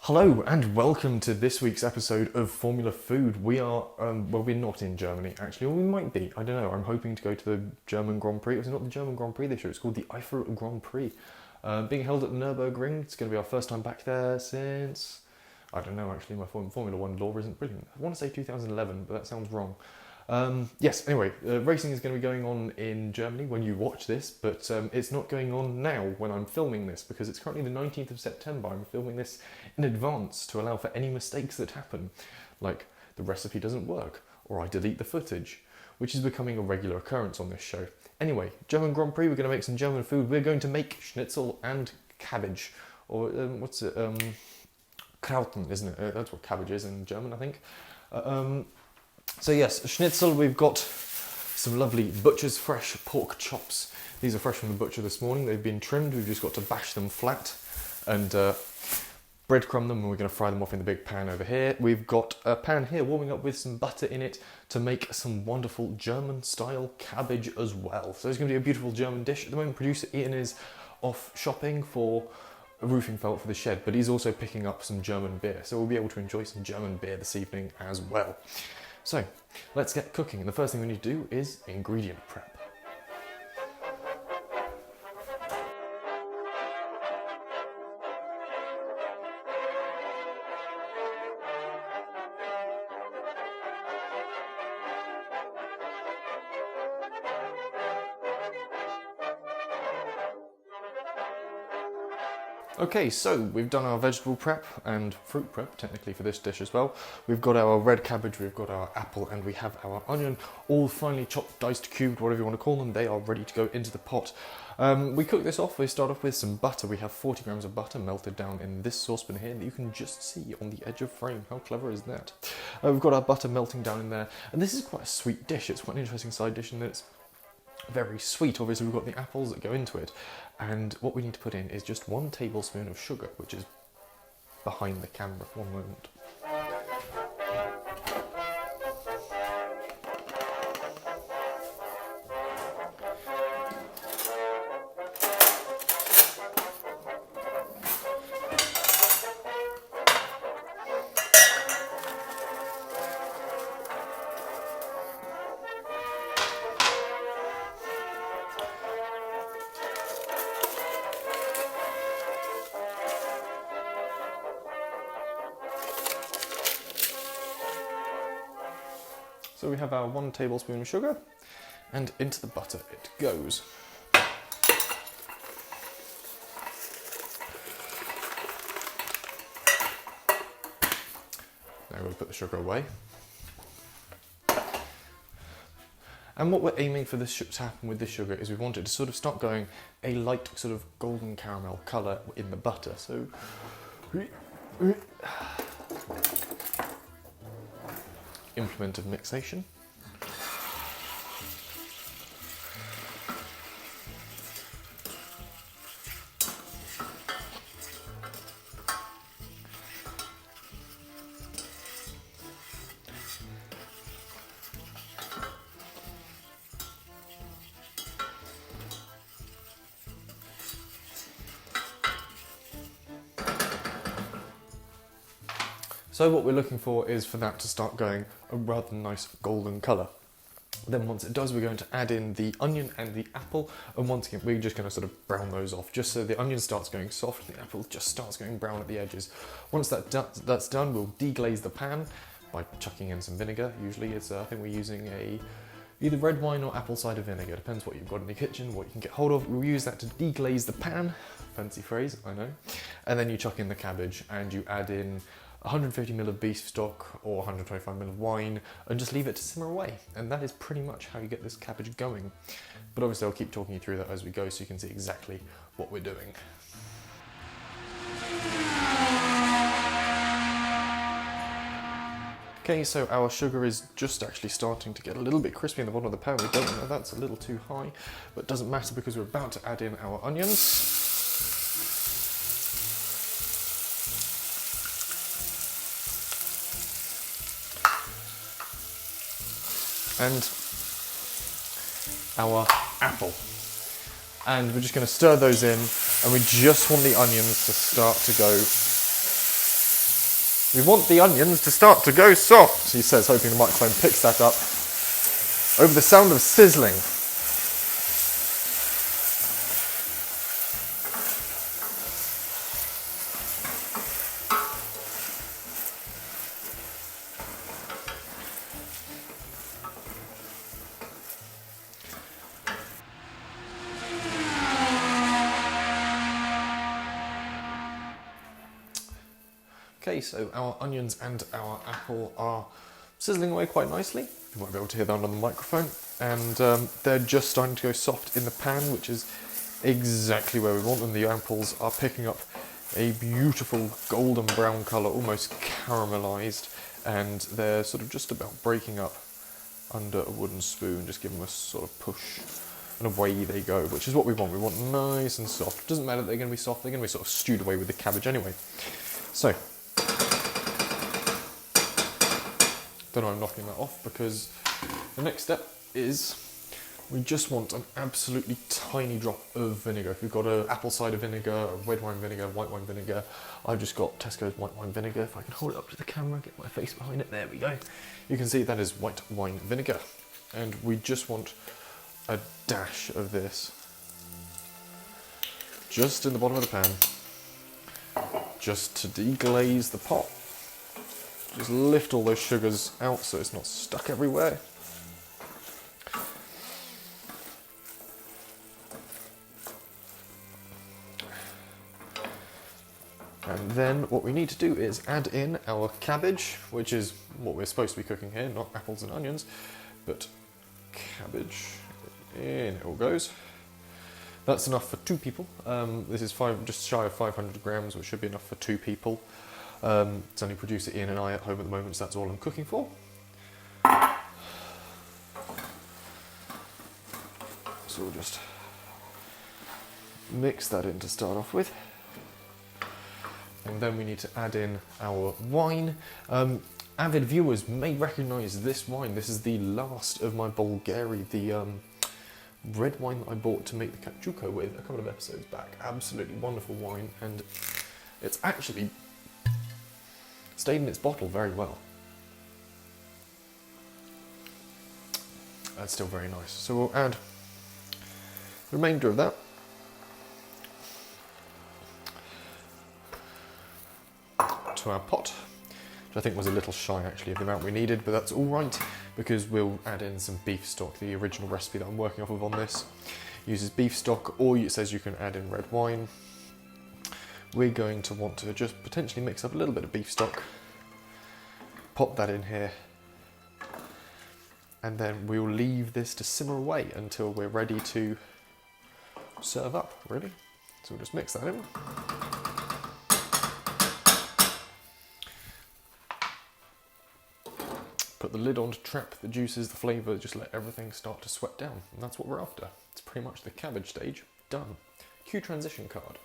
Hello and welcome to this week's episode of Formula Food. We are, well, we're not in Germany actually, or we might be. I don't know. I'm hoping to go to the German Grand Prix. It's not the German Grand Prix this year. It's called the Eifel Grand Prix, being held at the Nürburgring. It's going to be our first time back there since, I don't know. Actually, my Formula One lore isn't brilliant. I want to say 2011, but that sounds wrong. Yes, anyway, racing is going to be going on in Germany when you watch this, but it's not going on now when I'm filming this because it's currently the 19th of September. I'm filming this in advance to allow for any mistakes that happen, like the recipe doesn't work or I delete the footage, which is becoming a regular occurrence on this show. Anyway, German Grand Prix, we're going to make some German food. We're going to make Schnitzel and cabbage, or Krauten, isn't it? That's what cabbage is in German, I think. So yes, Schnitzel, we've got some lovely butcher's fresh pork chops. These are fresh from the butcher this morning. They've been trimmed. We've just got to bash them flat and breadcrumb them, and we're going to fry them off in the big pan over here. We've got a pan here warming up with some butter in it to make some wonderful German-style cabbage as well. So it's going to be a beautiful German dish. At the moment, producer Ian is off shopping for a roofing felt for the shed, but he's also picking up some German beer. So we'll be able to enjoy some German beer this evening as well. So, let's get cooking. And the first thing we need to do is ingredient prep. Okay, so we've done our vegetable prep and fruit prep, technically, for this dish as well. We've got our red cabbage, we've got our apple, and we have our onion, all finely chopped, diced, cubed, whatever you want to call them. They are ready to go into the pot. We cook this off. We start off with some butter. We have 40 grams of butter melted down in this saucepan here that you can just see on the edge of frame. How clever is that? We've got our butter melting down in there, and this is quite a sweet dish. It's quite an interesting side dish in that it's very sweet. Obviously, we've got the apples that go into it, and what we need to put in is just 1 tablespoon of sugar, which is behind the camera. One moment. So we have our 1 tablespoon of sugar, and into the butter it goes. Now we'll put the sugar away. And what we're aiming for this to happen with this sugar is we want it to sort of start going a light sort of golden caramel colour in the butter. So implement of mixation. So what we're looking for is for that to start going a rather nice golden colour. Then once it does, we're going to add in the onion and the apple, and once again we're just going to sort of brown those off, just so the onion starts going soft and the apple just starts going brown at the edges. Once that's done, we'll deglaze the pan by chucking in some vinegar. Usually it's, I think we're using either red wine or apple cider vinegar, depends what you've got in the kitchen, what you can get hold of. We'll use that to deglaze the pan, fancy phrase, I know. And then you chuck in the cabbage and you add in 150ml of beef stock or 125ml of wine, and just leave it to simmer away. And that is pretty much how you get this cabbage going. But obviously I'll keep talking you through that as we go so you can see exactly what we're doing. Okay, so our sugar is just actually starting to get a little bit crispy in the bottom of the pan. We don't know that's a little too high, but it doesn't matter because we're about to add in our onions. And our apple. And we're just going to stir those in, and we just want the onions to start to go We want the onions to start to go soft, he says, hoping the microphone picks that up over the sound of sizzling. Okay, so our onions and our apple are sizzling away quite nicely. You won't be able to hear that on the microphone. And they're just starting to go soft in the pan, which is exactly where we want them. The apples are picking up a beautiful golden brown colour, almost caramelised, and they're sort of just about breaking up under a wooden spoon, just giving them a sort of push, and away they go, which is what we want. We want nice and soft. Doesn't matter that they're going to be soft, they're going to be sort of stewed away with the cabbage anyway. So, don't know, I'm knocking that off because the next step is we just want an absolutely tiny drop of vinegar. If you've got an apple cider vinegar, red wine vinegar, white wine vinegar, I've just got Tesco's white wine vinegar. If I can hold it up to the camera, get my face behind it, there we go. You can see that is white wine vinegar. And we just want a dash of this just in the bottom of the pan, just to deglaze the pot. Just lift all those sugars out so it's not stuck everywhere. And then what we need to do is add in our cabbage, which is what we're supposed to be cooking here, not apples and onions, but cabbage. In it all goes. That's enough for 2 people. This is just shy of 500 grams, which should be enough for 2 people. It's only producer Ian and I at home at the moment, so that's all I'm cooking for. So we'll just mix that in to start off with. And then we need to add in our wine. Avid viewers may recognise this wine. This is the last of my Bulgari, the red wine that I bought to make the caciuco with a couple of episodes back. Absolutely wonderful wine, and it's actually stayed in its bottle very well. That's still very nice. So we'll add the remainder of that. To our pot, which I think was a little shy actually of the amount we needed, but that's all right because we'll add in some beef stock. The original recipe that I'm working off of on this uses beef stock, or it says you can add in red wine. We're going to want to just potentially mix up a little bit of beef stock, pop that in here, and then we'll leave this to simmer away until we're ready to serve up, really. So we'll just mix that in. Put the lid on to trap the juices, the flavour, just let everything start to sweat down. And that's what we're after. It's pretty much the cabbage stage done. Cue transition card.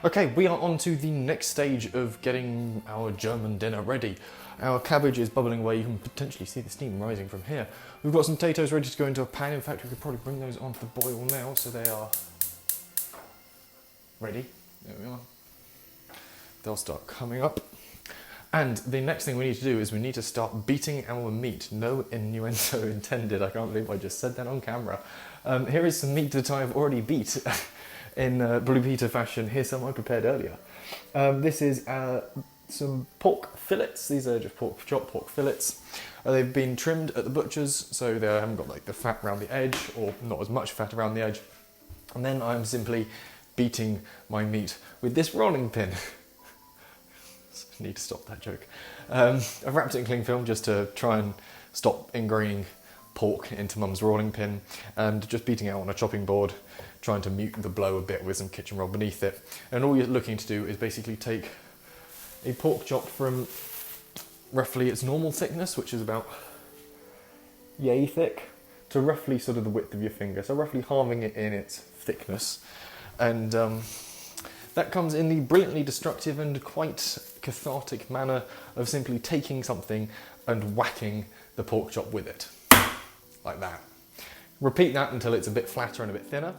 Okay, we are on to the next stage of getting our German dinner ready. Our cabbage is bubbling away. You can potentially see the steam rising from here. We've got some potatoes ready to go into a pan. In fact, we could probably bring those onto the boil now, so they are ready. There we are. They'll start coming up. And the next thing we need to do is we need to start beating our meat. No innuendo intended. I can't believe I just said that on camera. Here is some meat that I've already beat in Blue Peter fashion. Here's some I prepared earlier. This is some pork fillets. These are just chopped pork fillets. They've been trimmed at the butcher's, so they haven't got like the fat around the edge, or not as much fat around the edge. And then I'm simply beating my meat with this rolling pin. I need to stop that joke. I've wrapped it in cling film just to try and stop ingraining pork into Mum's rolling pin, and just beating it out on a chopping board, trying to mute the blow a bit with some kitchen roll beneath it. And all you're looking to do is basically take a pork chop from roughly its normal thickness, which is about yay thick, to roughly sort of the width of your finger, so roughly halving it in its thickness. And that comes in the brilliantly destructive and quite cathartic manner of simply taking something and whacking the pork chop with it. Like that. Repeat that until it's a bit flatter and a bit thinner.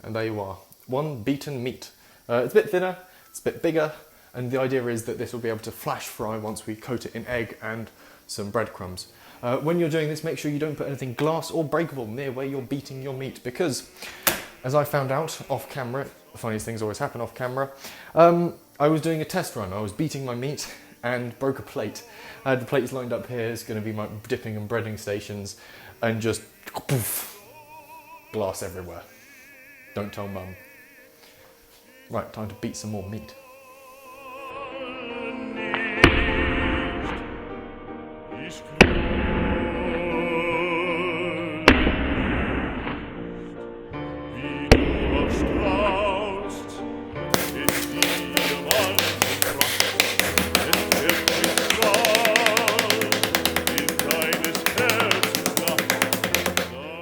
And there you are, one beaten meat. It's a bit thinner, it's a bit bigger, and the idea is that this will be able to flash fry once we coat it in egg and some breadcrumbs. When you're doing this, make sure you don't put anything glass or breakable near where you're beating your meat, because, as I found out off camera, the funniest things always happen off camera, I was doing a test run. I was beating my meat and broke a plate. I had the plates lined up here, it's going to be my dipping and breading stations, and just poof, glass everywhere. Don't tell mum. Right, time to beat some more meat.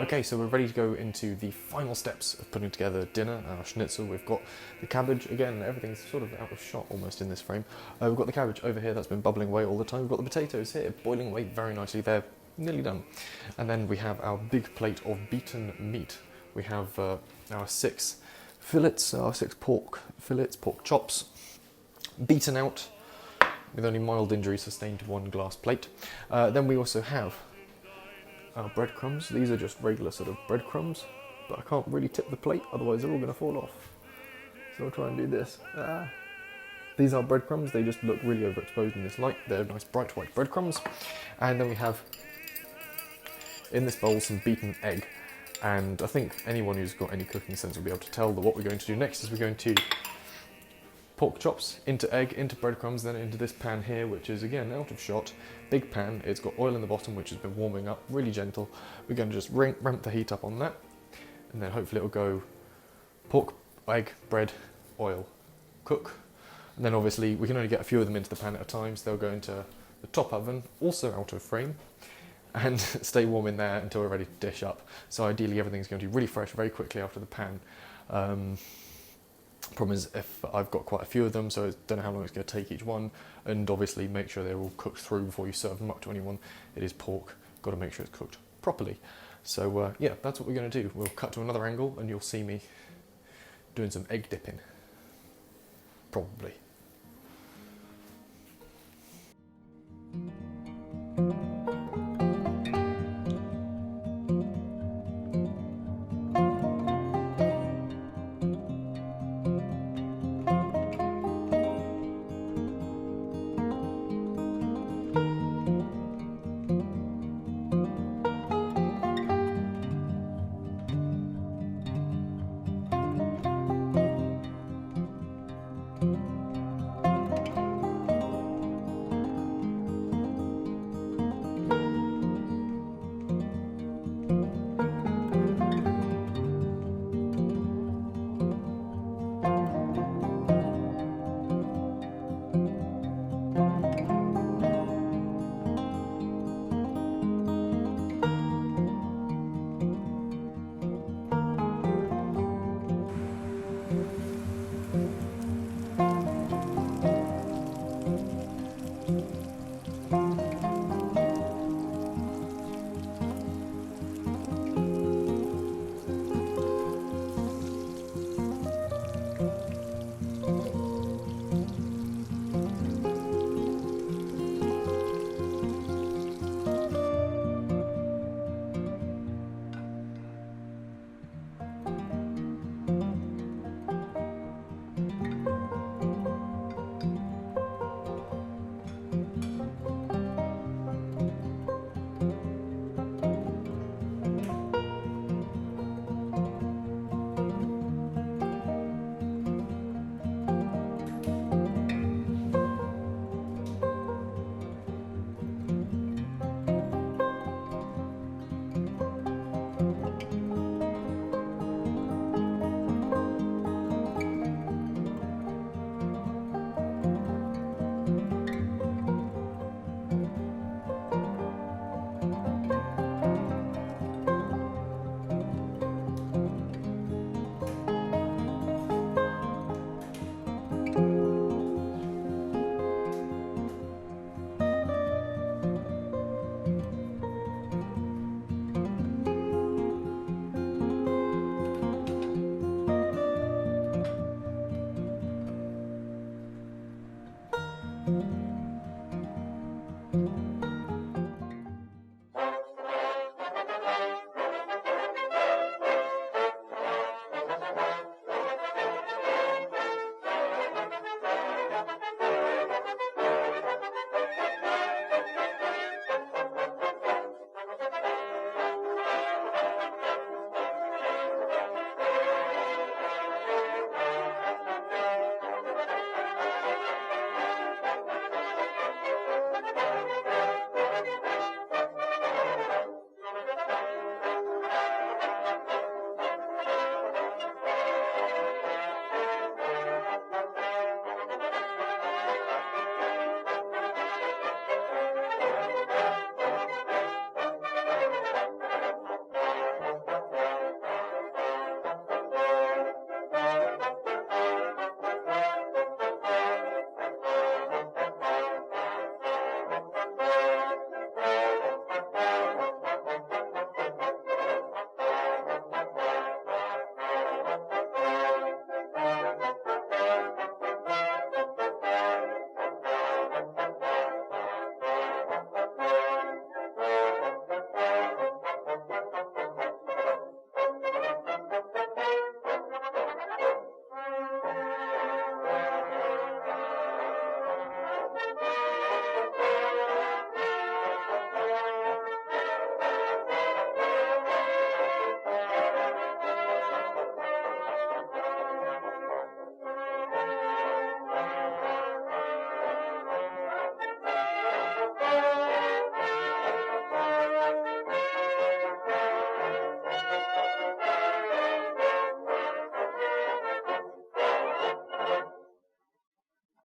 Okay, so we're ready to go into the final steps of putting together dinner, our schnitzel. We've got the cabbage, again, everything's sort of out of shot almost in this frame. We've got the cabbage over here that's been bubbling away all the time. We've got the potatoes here boiling away very nicely. They're nearly done. And then we have our big plate of beaten meat. We have our 6 fillets, our 6 pork fillets, pork chops, beaten out with only mild injuries sustained to one glass plate. Then we also have our breadcrumbs. These are just regular sort of breadcrumbs, but I can't really tip the plate, otherwise they're all going to fall off. So I'll try and do this. These are breadcrumbs, they just look really overexposed in this light. They're nice bright white breadcrumbs. And then we have in this bowl some beaten egg. And I think anyone who's got any cooking sense will be able to tell that what we're going to do next is we're going to pork chops into egg, into breadcrumbs, then into this pan here, which is again out of shot. Big pan, it's got oil in the bottom which has been warming up, really gentle. We're going to just ramp the heat up on that, and then hopefully it'll go pork, egg, bread, oil, cook. And then obviously we can only get a few of them into the pan at a time, so they'll go into the top oven, also out of frame, and stay warm in there until we're ready to dish up. So ideally everything's going to be really fresh very quickly after the pan. Problem is, if I've got quite a few of them, so I don't know how long it's going to take each one, and obviously make sure they're all cooked through before you serve them up to anyone. It is pork, got to make sure it's cooked properly. So yeah, that's what we're going to do. We'll cut to another angle and you'll see me doing some egg dipping, probably. bye.